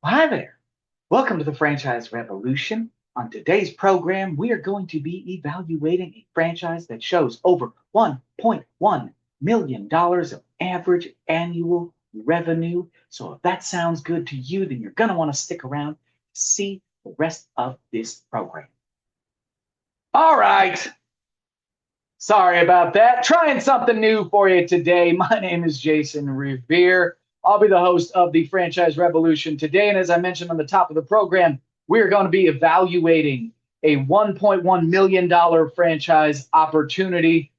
Hi there. Welcome to the Franchise Revolution. On today's program, we are going to be evaluating a franchise that shows over $1.1 million of average annual revenue. So if that sounds good to you, then you're going to want to stick around to see the rest of this program. All right. Sorry about that. Trying something new for you today. My name is Jason Revere. I'll be the host of the Franchise Revolution today. And as I mentioned on the top of the program, we're going to be evaluating a $1.1 million franchise opportunity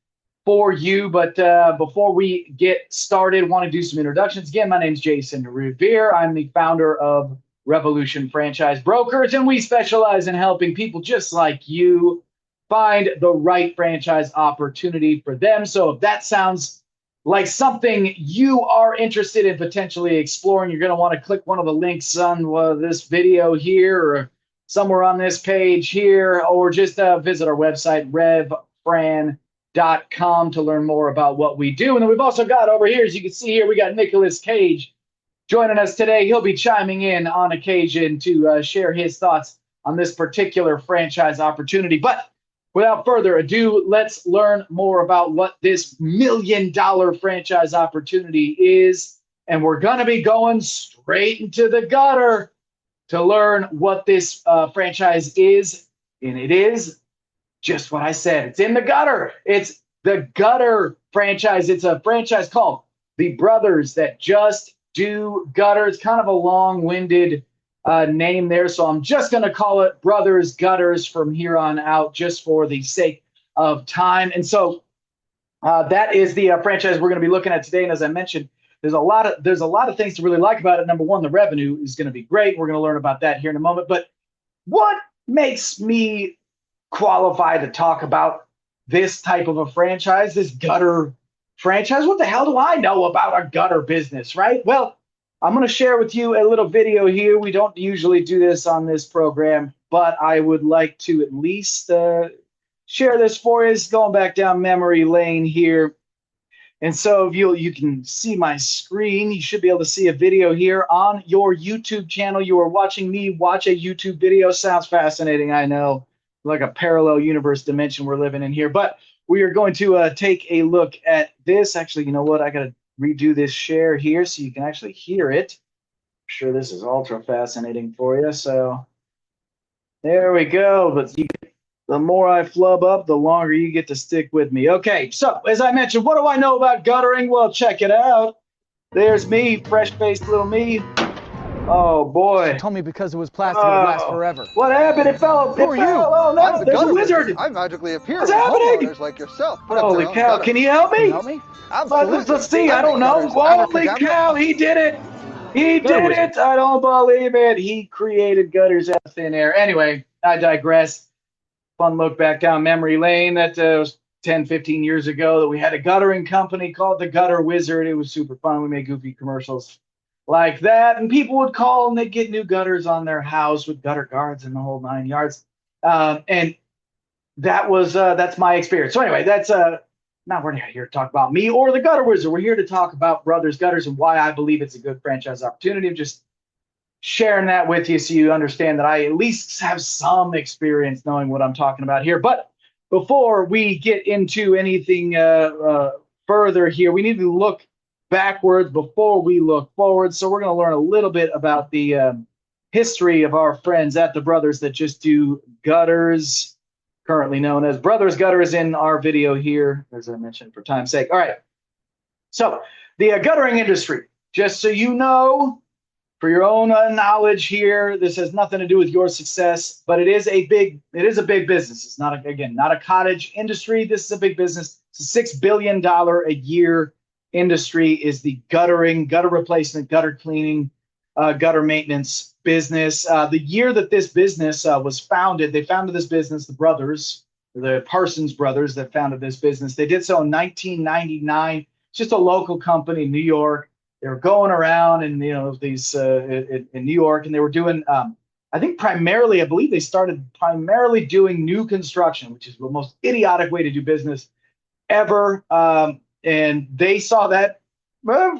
for you. But before we get started, I want to do some introductions. Again, my name is Jason Revere. I'm the founder of Revolution Franchise Brokers, and we specialize in helping people just like you find the right franchise opportunity for them. So if that sounds like something you are interested in potentially exploring, you're going to want to click one of the links on this video here or somewhere on this page here, or just visit our website, revfran.com, to learn more about what we do. And then we've also got over here, as you can see here, we got Nicolas Cage joining us today. He'll be chiming in on occasion to share his thoughts on this particular franchise opportunity. But without further ado, let's learn more about what this $1 million franchise opportunity is. And we're going to be going straight into the gutter to learn what this franchise is. And it is just what I said. It's in the gutter. It's the gutter franchise. It's a franchise called The Brothers That Just Do Gutters. Kind of a long-winded name there. So I'm just going to call it Brothers Gutters from here on out, just for the sake of time. And so that is the franchise we're going to be looking at today. And as I mentioned, there's a lot of things to really like about it. Number one, the revenue is going to be great. We're going to learn about that here in a moment. But what makes me qualified to talk about this type of a franchise, this gutter franchise? What the hell do I know about a gutter business, right? Well, I'm going to share with you a little video here. We don't usually do this on this program, but I would like to at least share this for you. It's going back down memory lane here. And so if you can see my screen, you should be able to see a video here on your YouTube channel. You are watching me watch a YouTube video. Sounds fascinating, I know. Like a parallel universe dimension we're living in here. But we are going to take a look at this. Actually, you know what? I got to redo this share here so you can actually hear it. I'm sure this is ultra fascinating for you. So there we go. But the more I flub up, the longer you get to stick with me. Okay, so as I mentioned, what do I know about guttering? Well, check it out. There's me, fresh-faced little me. Oh boy! Told me because it was plastic, it would last forever. What happened? It fell. Who are you? Oh no! I'm the There's a gutter wizard. I magically appear What's when happening? homeowners like yourself Holy cow! Can you help me? Can you help me? Absolutely. Let's see. I don't know. Holy cow! He did it. He did it. I don't believe it. He created gutters out of thin air. Anyway, I digress. Fun look back down memory lane. That was 10, 15 years ago that we had a guttering company called the Gutter Wizard. It was super fun. We made goofy commercials like that, and people would call and they'd get new gutters on their house with gutter guards and the whole 9 yards. And that's my experience. So anyway, that's not, we're not here to talk about me or the Gutter Wizard. We're here to talk about Brothers Gutters and why I believe it's a good franchise opportunity. I'm just sharing that with you so you understand that I at least have some experience knowing what I'm talking about here. But before we get into anything further here, we need to look backwards before we look forward. So we're going to learn a little bit about the history of our friends at the Brothers That Just Do Gutters, currently known as Brothers Gutters, in our video here, as I mentioned, for time's sake. All right. So the guttering industry, just so you know, for your own knowledge here, this has nothing to do with your success, but it is a big business. It's not not a cottage industry. This is a big business. It's a $6 billion a year industry, is the guttering, gutter replacement, gutter cleaning, gutter maintenance business. The year that this business was founded, they founded this business, the brothers, the Parsons brothers that founded this business. They did so in 1999. It's just a local company in New York. They were going around and, these in New York, and they were doing, I believe they started primarily doing new construction, which is the most idiotic way to do business ever. And they saw that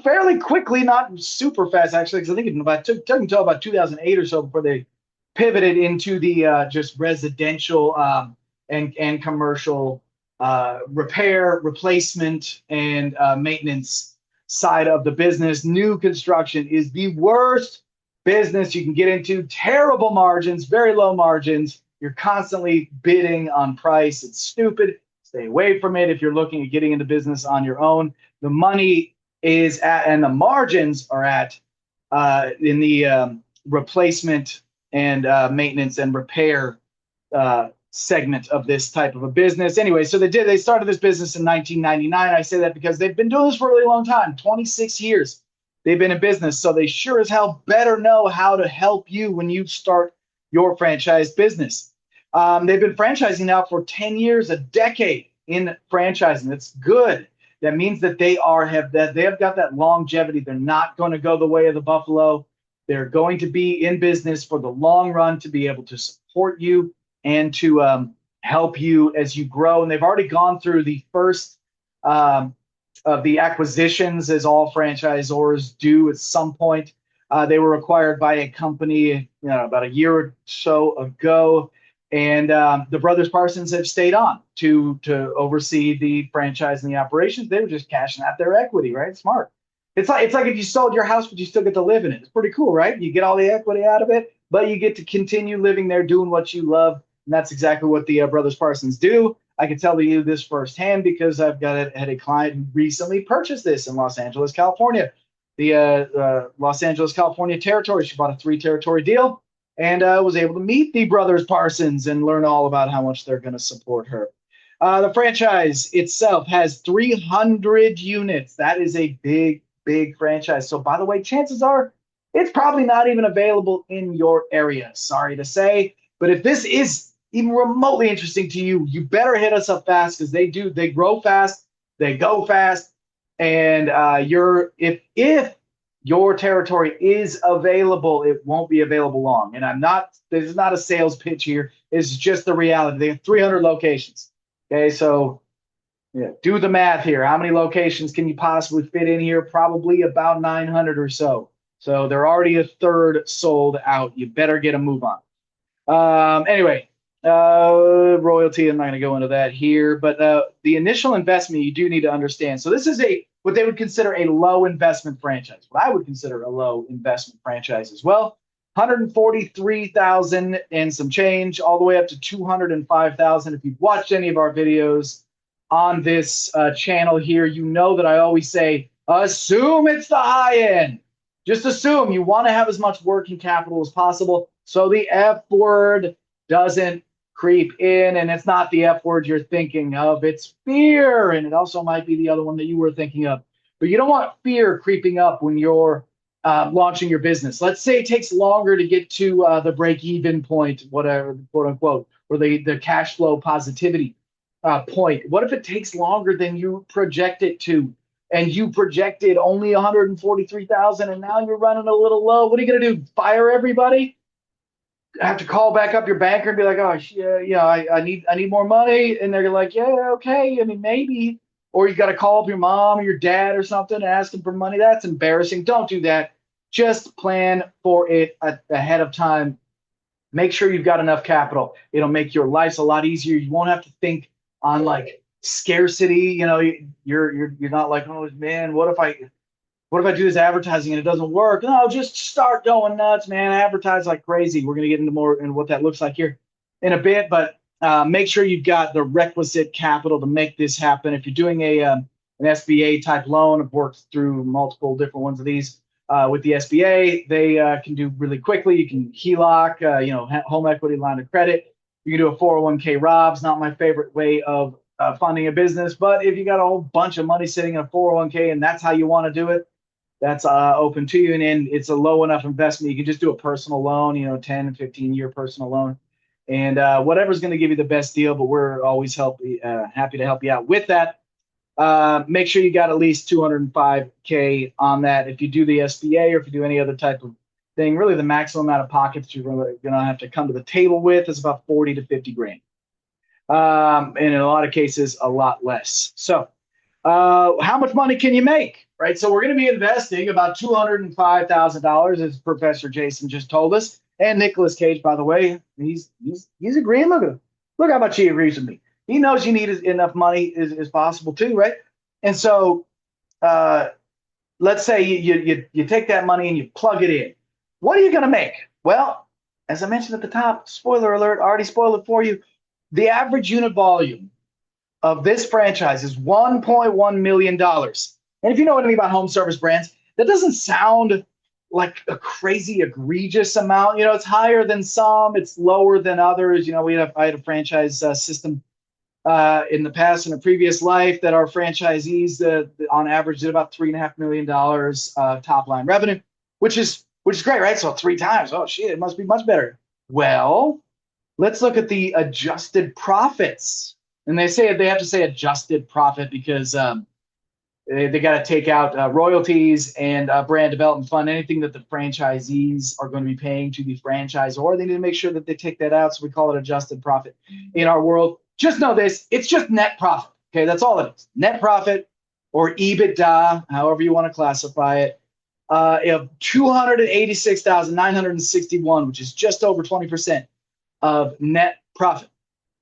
fairly quickly, not super fast actually, because I think it took until about 2008 or so before they pivoted into the just residential and commercial repair, replacement, and maintenance side of the business. New construction is the worst business you can get into. Terrible margins, very low margins. You're constantly bidding on price. It's stupid. Stay away from it if you're looking at getting into business on your own. The money is at, and the margins are at in the replacement and maintenance and repair segment of this type of a business. Anyway, so they started this business in 1999. I say that because they've been doing this for a really long time, 26 years they've been in business. So they sure as hell better know how to help you when you start your franchise business. They've been franchising now for 10 years, a decade in franchising. That's good. That means that they have got that longevity. They're not going to go the way of the buffalo. They're going to be in business for the long run to be able to support you and to help you as you grow. And they've already gone through the first of the acquisitions, as all franchisors do at some point. They were acquired by a company, about a year or so ago. And the brothers Parsons have stayed on to oversee the franchise and the operations. They were just cashing out their equity, right? Smart. It's like if you sold your house, but you still get to live in it. It's pretty cool, right? You get all the equity out of it, but you get to continue living there, doing what you love. And that's exactly what the brothers Parsons do. I can tell you this firsthand because I've had a client who recently purchased this in Los Angeles, California. The Los Angeles, California territory. She bought a 3-territory deal and was able to meet the brothers Parsons and learn all about how much they're going to support her. The franchise itself has 300 units. That is a big, big franchise. So, by the way, chances are it's probably not even available in your area. Sorry to say. But if this is even remotely interesting to you, you better hit us up fast because they grow fast, they go fast. And if your territory is available, it won't be available long. And this is not a sales pitch here. It's just the reality. They have 300 locations. Okay, so do the math here. How many locations can you possibly fit in here? Probably about 900 or so. So they're already a third sold out. You better get a move on. Anyway, royalty, I'm not going to go into that here, but the initial investment you do need to understand. So this is what they would consider a low investment franchise. What I would consider a low investment franchise as well. 143,000 and some change, all the way up to 205,000. If you've watched any of our videos on this channel here, you know that I always say, assume it's the high end. Just assume you want to have as much working capital as possible so the F word doesn't creep in, and it's not the F word you're thinking of. It's fear, and it also might be the other one that you were thinking of. But you don't want fear creeping up when you're launching your business. Let's say it takes longer to get to the break-even point, whatever, quote unquote, or the cash flow positivity point. What if it takes longer than you project it to? And you projected only 143,000, and now you're running a little low. What are you going to do? Fire everybody? Have to call back up your banker and be like, oh, yeah, I need more money. And they're like, yeah, okay. I mean, maybe. Or you got to call up your mom or your dad or something and ask them for money. That's embarrassing. Don't do that. Just plan for it ahead of time. Make sure you've got enough capital. It'll make your life a lot easier. You won't have to think on like scarcity. You're not like, oh man, what if I do this advertising and it doesn't work? No, just start going nuts, man. Advertise like crazy. We're going to get into more and what that looks like here in a bit, but make sure you've got the requisite capital to make this happen. If you're doing an SBA type loan, I've worked through multiple different ones of these with the SBA. They can do really quickly. You can HELOC, home equity line of credit. You can do a 401k ROBS. Not my favorite way of funding a business, but if you got a whole bunch of money sitting in a 401k and that's how you want to do it, that's open to you. And it's a low enough investment. You can just do a personal loan, 10 and 15-year personal loan. And whatever's going to give you the best deal, but we're always happy to help you out with that. Make sure you got at least 205K on that. If you do the SBA or if you do any other type of thing, really the maximum amount of pockets you're going to have to come to the table with is about 40 to 50 grand. And in a lot of cases, a lot less. So How much money can you make? Right. So we're going to be investing about $205,000, as Professor Jason just told us. And Nicolas Cage, by the way, he's agreeing. Look at him. Look how much he agrees with me. He knows you need enough money as possible too, right? And so uh, let's say you take that money and you plug it in. What are you going to make? Well, as I mentioned at the top, spoiler alert, already spoiled it for you. The average unit volume of this franchise is $1.1 million. And if you know anything about home service brands, that doesn't sound like a crazy egregious amount. You know, it's higher than some, it's lower than others. You know, I had a franchise system in the past, in a previous life, that our franchisees on average did about $3.5 million top line revenue, which is great, right? So 3 times. Oh shit, it must be much better. Well, let's look at the adjusted profits. And they have to say adjusted profit because they got to take out royalties and brand development fund, anything that the franchisees are going to be paying to the franchisor. They need to make sure that they take that out. So we call it adjusted profit in our world. Just know this, it's just net profit. Okay, that's all it is. Net profit, or EBITDA, however you want to classify it, of 286,961, which is just over 20% of net profit.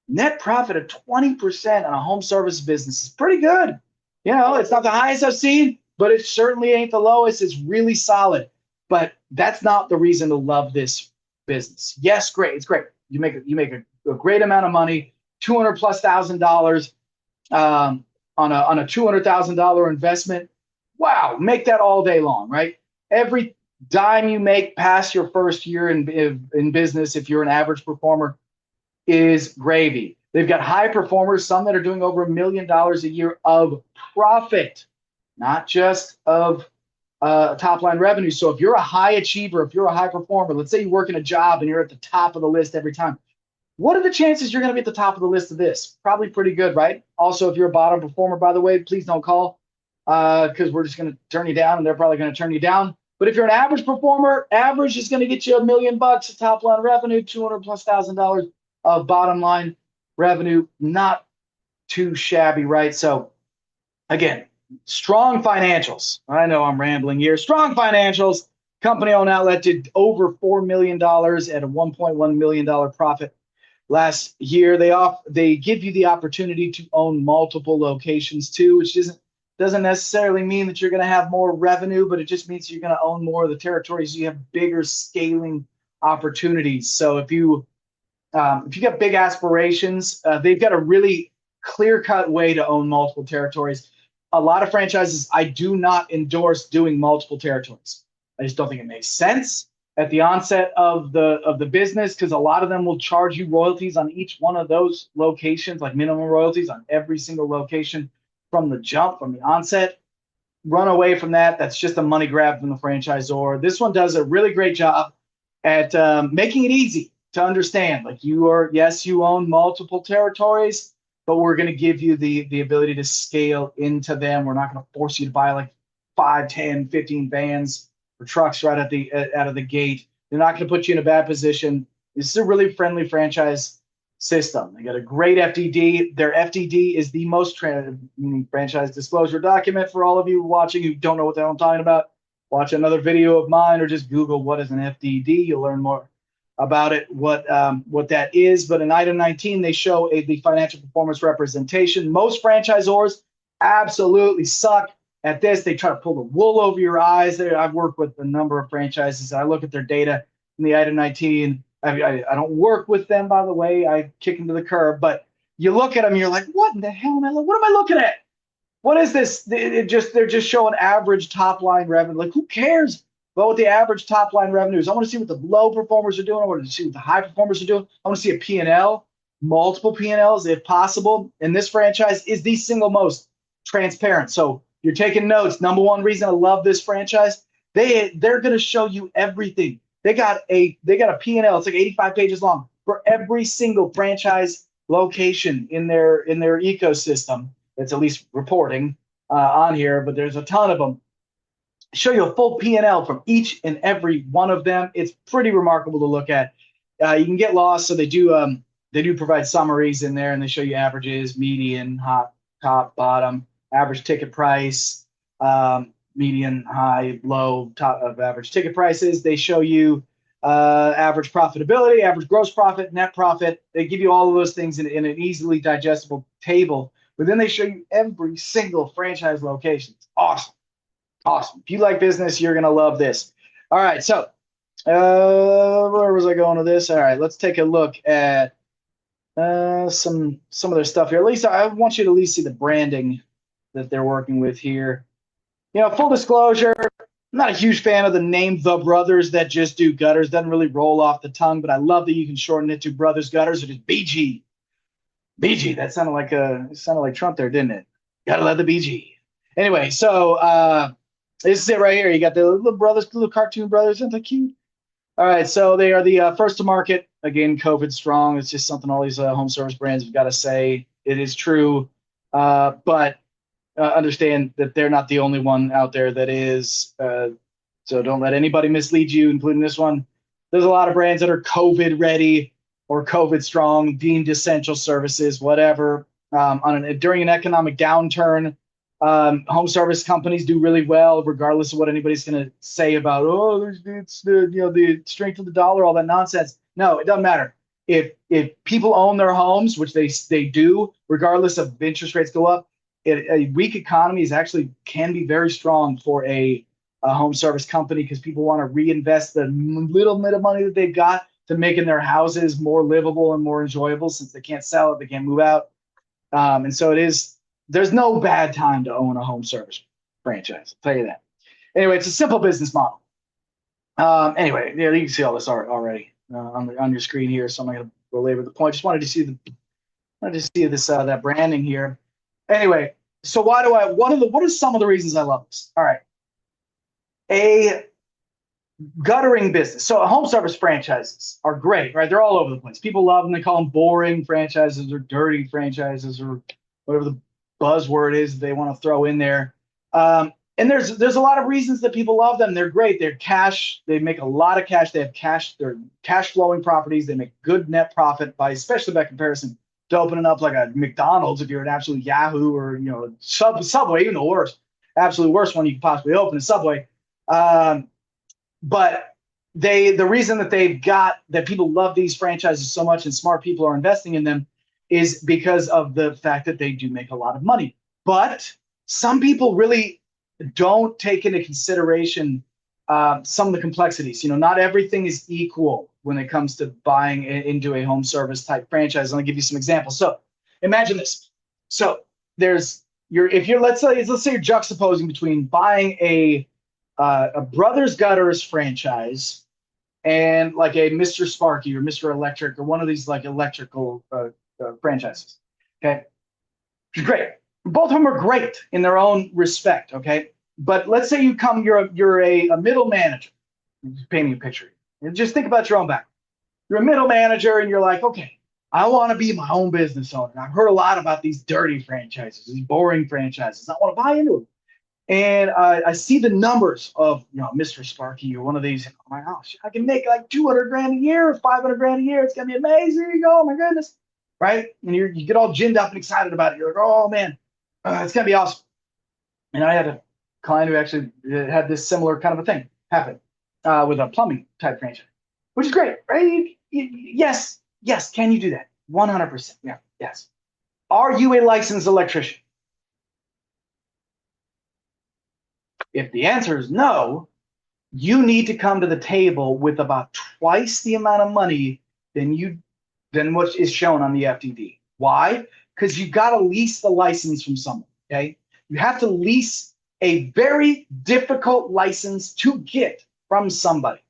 Net profit of 20% on a home service business is pretty good. You know, it's not the highest I've seen, but it certainly ain't the lowest. It's really solid. But that's not the reason to love this business. Yes, great. It's great. You make a great amount of money, $200,000+ on a $200,000 investment. Wow, make that all day long, right? Every dime you make past your first year in business, if you're an average performer, is gravy. They've got high performers, some that are doing over $1 million a year of profit, not just of top line revenue. So if you're a high achiever, if you're a high performer, let's say you work in a job and you're at the top of the list every time. What are the chances you're going to be at the top of the list of this? Probably pretty good, right? Also, if you're a bottom performer, by the way, please don't call because we're just going to turn you down and they're probably going to turn you down. But if you're an average performer, average is going to get you $1 million of top line revenue, $200,000+ of bottom line revenue. Not too shabby, right? So again, strong financials. I know I'm rambling here. Strong financials. Company-owned outlet did over $4 million at a $1.1 million profit last year. They give you the opportunity to own multiple locations too, which doesn't necessarily mean that you're going to have more revenue, but it just means you're going to own more of the territories. You have bigger scaling opportunities. So if you got big aspirations, they've got a really clear-cut way to own multiple territories. A lot of franchises, I do not endorse doing multiple territories. I just don't think it makes sense at the onset of the business, because a lot of them will charge you royalties on each one of those locations, like minimum royalties on every single location from the jump, from the onset. Run away from that. That's just a money grab from the franchisor. This one does a really great job at making it easy to understand. Like, yes, you own multiple territories, but we're going to give you the ability to scale into them. We're not going to force you to buy like 5, 10, 15 vans or trucks right out of the gate. They're not going to put you in a bad position. This is a really friendly franchise system. They got a great FDD. Their FDD is the most franchise disclosure document. For all of you watching who don't know what the hell I'm talking about, watch another video of mine or just Google what is an FDD. You'll learn more about it, what that is. But in item 19, they show the financial performance representation. Most franchisors absolutely suck at this. They try to pull the wool over your eyes. I've worked with a number of franchises. I look at their data in the item 19. I don't work with them, by the way. I kick them to the curb. But you look at them, and you're like, what in the hell am I? What am I looking at? What is this? They're just showing average top line revenue. Like, who cares about what the average top line revenue is? I want to see what the low performers are doing. I want to see what the high performers are doing. I want to see a P&L, multiple P&Ls if possible. And this franchise is the single most transparent. So you're taking notes. Number one reason I love this franchise, they're going to show you everything. They got a P&L. It's like 85 pages long for every single franchise location in their ecosystem. It's at least reporting on here, but there's a ton of them. Show you a full P&L from each and every one of them. It's pretty remarkable to look at. You can get lost, so they do provide summaries in there, and they show you averages, median, top, bottom. average ticket price, median, high, low, top of average ticket prices. They show you average profitability, average gross profit, net profit. They give you all of those things in an easily digestible table. But then they show you every single franchise location. It's awesome. Awesome. If you like business, you're going to love this. All right. So where was I going with this? All right. Let's take a look at some of their stuff here. At least I want you to at least see the branding that they're working with here. Full disclosure, I'm not a huge fan of the name The Brothers that just do gutters. Doesn't really roll off the tongue, but I love that you can shorten it to Brothers Gutters or just BG. BG. That sounded like Trump there, didn't it? Gotta love the BG. Anyway, so this is it right here. You got the little brothers, little cartoon brothers. Isn't that cute? All right, so they are the first to market. Again, COVID strong. It's just something all these home service brands have got to say. It is true, but understand that they're not the only one out there that is. So don't let anybody mislead you, including this one. There's a lot of brands that are COVID ready or COVID strong, deemed essential services, whatever. During an economic downturn, home service companies do really well, regardless of what anybody's going to say about, it's the strength of the dollar, all that nonsense. No, it doesn't matter. If people own their homes, which they do, regardless of interest rates go up, a weak economy can be very strong for a home service company because people want to reinvest the little bit of money that they've got to making their houses more livable and more enjoyable. Since they can't sell it, they can't move out, and so it is. There's no bad time to own a home service franchise. I'll tell you that. Anyway, it's a simple business model. Anyway, you can see all this art already on your screen here, so I'm not going to belabor the point. Just wanted to see this that branding here. Anyway, so what are some of the reasons I love this? All right, a guttering business. So home service franchises are great, right? They're all over the place. People love them. They call them boring franchises or dirty franchises or whatever the buzzword is they want to throw in there. And there's a lot of reasons that people love them. They're great. They're cash. They make a lot of cash. They have cash. They're cash flowing properties. They make good net profit especially by comparison to opening up like a McDonald's if you're an absolute Yahoo or Subway, even the worst, absolute worst one you could possibly open is Subway. But the reason that people love these franchises so much and smart people are investing in them is because of the fact that they do make a lot of money. But some people really don't take into consideration some of the complexities. Not everything is equal when it comes to buying into a home service type franchise. I'll give you some examples. So imagine this. So let's say you're juxtaposing between buying a Brothers Gutters franchise and like a Mr. Sparky or Mr. Electric or one of these like electrical franchises. Okay, great. Both of them are great in their own respect. Okay, but let's say you're a middle manager. I'm just painting a picture. And just think about your own background. You're a middle manager, and you're like, okay, I want to be my own business owner. I've heard a lot about these dirty franchises, these boring franchises. I want to buy into them. And I see the numbers of Mr. Sparky or one of these. Oh my gosh, I can make like 200 grand a year or 500 grand a year. It's gonna be amazing. Here you go. Oh my goodness, right? And you get all ginned up and excited about it. You're like, oh man, it's gonna be awesome. And I had a client who actually had this similar kind of a thing happen with a plumbing type franchise, which is great, right? Yes. Can you do that? 100%. Yeah. Yes. Are you a licensed electrician? If the answer is no, you need to come to the table with about twice the amount of money than what is shown on the FDD. Why? Because you got to lease the license from someone. Okay, you have to lease a very difficult license to get from somebody,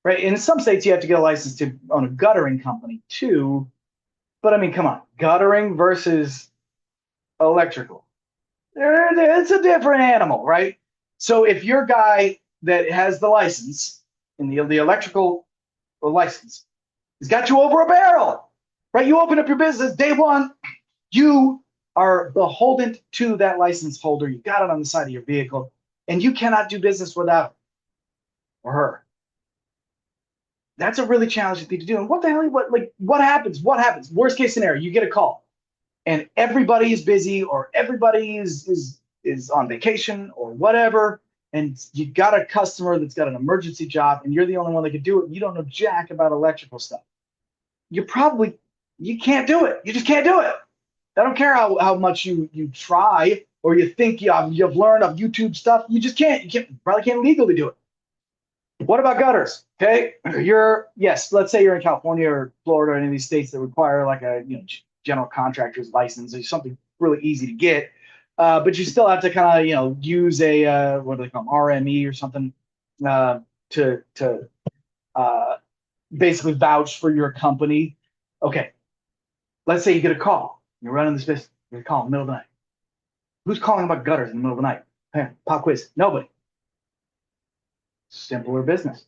right? And in some states, you have to get a license to own a guttering company too. But I mean, come on, guttering versus electrical. It's a different animal, right? So if your guy that has the license in the electrical license has got you over a barrel, right? You open up your business day one, you are beholden to that license holder. You got it on the side of your vehicle, and you cannot do business without him or her. That's a really challenging thing to do. And what the hell? What happens? Worst case scenario, you get a call. and everybody is busy or everybody is on vacation or whatever, and you got a customer that's got an emergency job and you're the only one that can do it, and you don't know jack about electrical stuff, you can't do it. You just can't do it. I don't care how much you try or you think you've learned of YouTube stuff. You just can't. Probably can't legally do it. What about gutters? Okay, let's say you're in California or Florida or any of these states that require like a general contractor's license or something really easy to get, but you still have to kind of use a what do they call them, RME or something, to basically vouch for your company. Okay, let's say you get a call. You're running this business. You get a call in the middle of the night. Who's calling about gutters in the middle of the night? Hey, pop quiz. Nobody. Simpler business.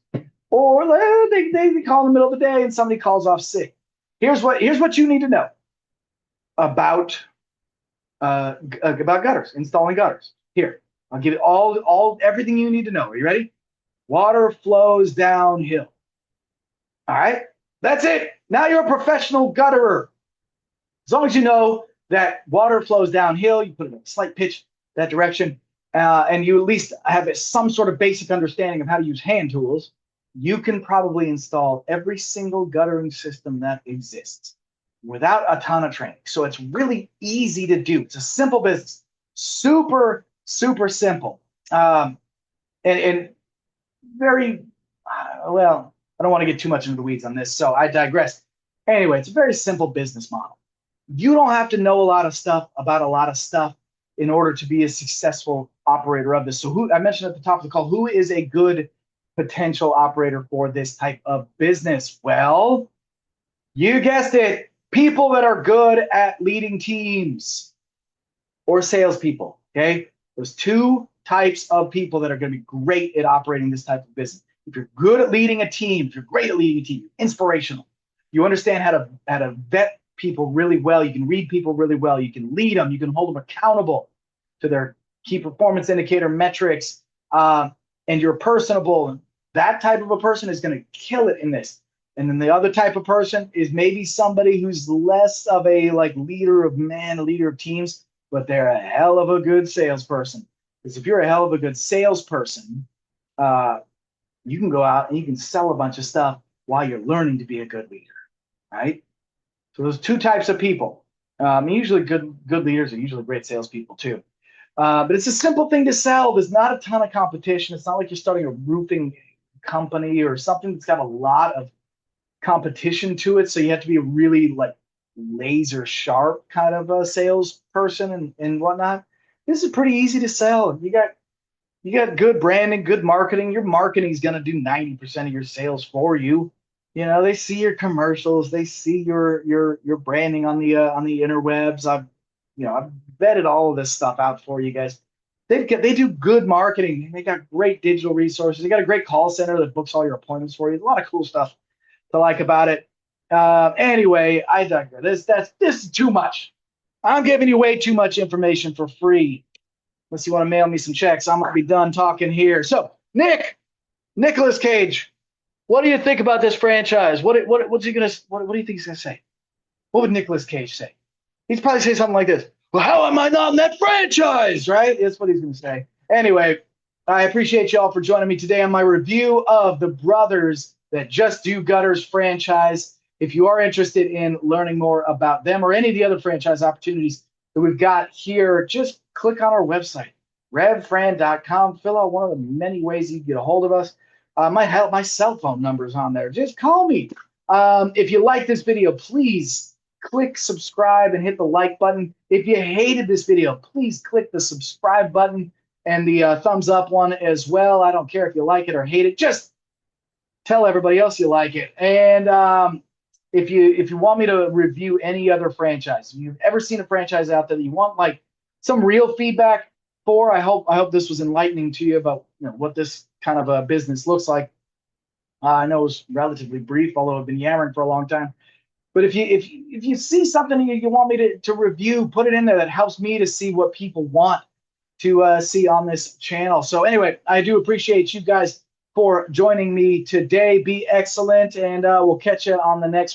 Or they call in the middle of the day and somebody calls off sick. Here's what you need to know about gutters, installing gutters. Here, I'll give you everything you need to know. Are you ready? Water flows downhill. All right, that's it. Now you're a professional gutterer. As long as you know that water flows downhill, you put it in a slight pitch that direction, and you at least have some sort of basic understanding of how to use hand tools, you can probably install every single guttering system that exists without a ton of training. So it's really easy to do. It's a simple business, super, super simple, and very, well, I don't want to get too much into the weeds on this, so I digress. Anyway, it's a very simple business model. You don't have to know a lot of stuff about a lot of stuff in order to be a successful operator of this. So I mentioned at the top of the call, who is a good potential operator for this type of business? Well, you guessed it, people that are good at leading teams or salespeople, okay? There's two types of people that are going to be great at operating this type of business. If you're good at leading a team, if you're great at leading a team, you're inspirational, you understand how to vet people really well, you can read people really well, you can lead them, you can hold them accountable to their key performance indicator metrics, and you're personable, that type of a person is going to kill it in this. And then the other type of person is maybe somebody who's less of a leader of men, a leader of teams, but they're a hell of a good salesperson. Because if you're a hell of a good salesperson, you can go out and you can sell a bunch of stuff while you're learning to be a good leader, right? So those two types of people. Usually good leaders are usually great salespeople too. But it's a simple thing to sell. There's not a ton of competition. It's not like you're starting a roofing company or something that's got a lot of competition to it. So you have to be a really laser sharp kind of a salesperson and whatnot. This is pretty easy to sell. You got good branding, good marketing. Your marketing is going to do 90% of your sales for you. They see your commercials, they see your branding on the interwebs. I've vetted all of this stuff out for you guys. They do good marketing. They got great digital resources. They got a great call center that books all your appointments for you. A lot of cool stuff to like about it. Anyway, I digress. This is too much. I'm giving you way too much information for free. Unless you want to mail me some checks, I'm gonna be done talking here. So, Nicolas Cage, what do you think about this franchise? What do you think he's gonna say? What would Nicolas Cage say? He'd probably say something like this. Well, how am I not in that franchise? Right? That's what he's gonna say. Anyway, I appreciate y'all for joining me today on my review of the Brothers That Just Do Gutters franchise. If you are interested in learning more about them or any of the other franchise opportunities that we've got here, just click on our website, revfran.com. Fill out one of the many ways you can get a hold of us. My cell phone number is on there. Just call me. If you like this video, please click subscribe and hit the like button. If you hated this video, please click the subscribe button and the thumbs up one as well. I don't care if you like it or hate it. Just tell everybody else you like it. And if you want me to review any other franchise, if you've ever seen a franchise out there that you want some real feedback for, I hope this was enlightening to you about what this kind of a business looks like. I know it was relatively brief, although I've been yammering for a long time. But if you see something you want me to review, put it in there. That helps me to see what people want to see on this channel. So anyway, I do appreciate you guys for joining me today. Be excellent, and we'll catch you on the next